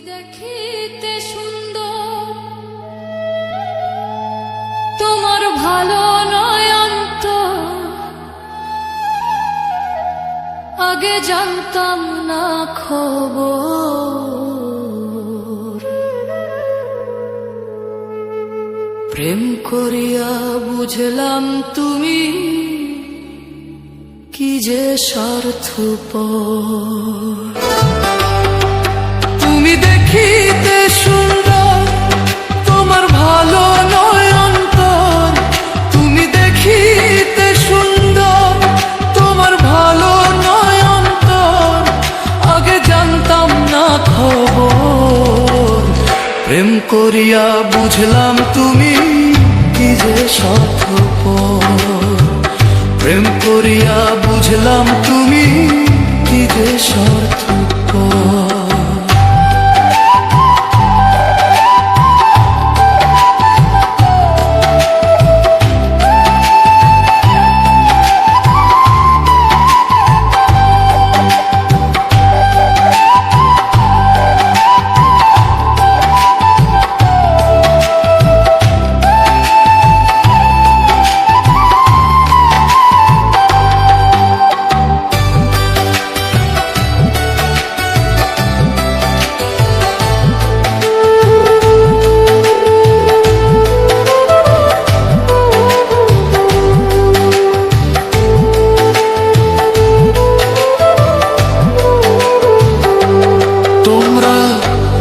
দেখিতে সুন্দর তোমার ভালো নয় অন্তর, আগে জানতাম না খবর। প্রেম করিয়া বুঝলাম তুমি কি যে স্বার্থপর। তুমি দেখিতে সুন্দর তোমার ভালো নয় অন্তর, তুমি দেখিতে সুন্দর তোমার ভালো নয় অন্তর, আগে জানতাম না খবর। প্রেম করিয়া বুঝলাম তুমি কি যে স্বার্থপর। প্রেম করিয়া বুঝলাম তুমি কি যে স্বার্থপর।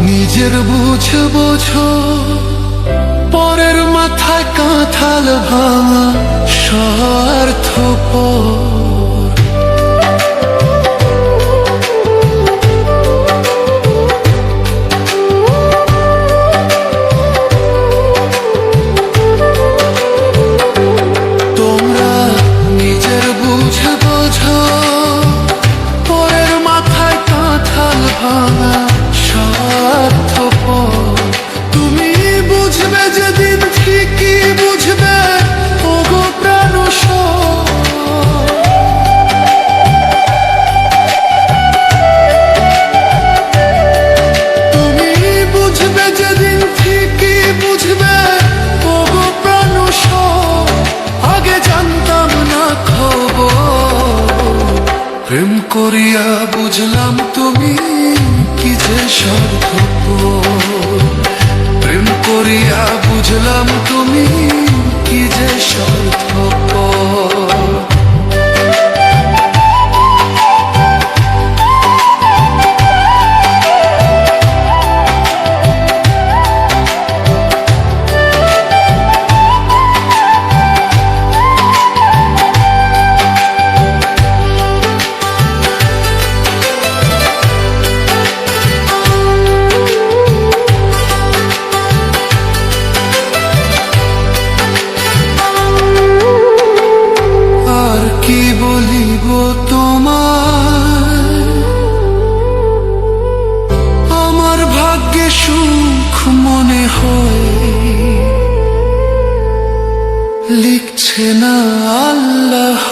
নিজের বুঝ বোঝো, পরের মাথায় কাঁঠাল ভাঙা স্বার্থপর। তোমরা নিজের বুঝ বোঝো, পরের মাথায় কাঁঠাল ভাঙা স্বার্থপর। তুমি বুঝবে যেদিন ঠিকই বুঝবে ওগো প্রাণসর। তুমি বুঝবে যেদিন ঠিকই বুঝবে ওগো প্রাণসর, আগে জানতাম না খবর। প্রেম করিয়া বুঝলাম তুমি কি যে স্বার্থপর। প্রেম করিয়া বুঝলাম তুমি কি যে স্বার্থপর। কি বলিব তোমার, আমার ভাগ্যে সুখ মনে হয় লিখছে না আল্লাহ।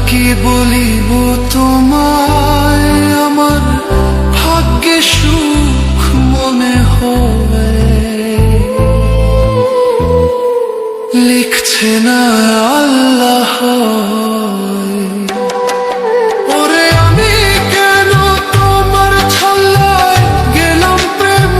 কি বলিব তোমায়, আমার ভাগ্যে সুখ মনে হয় লিখছে না আল্লাহ। ওরে আমি কেন তোমার ছল্লায় গেলাম প্রেম।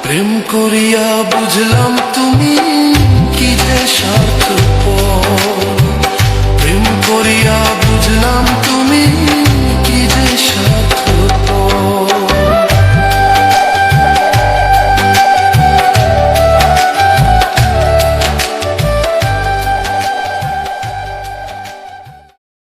প্রেম করিয়া বুঝলাম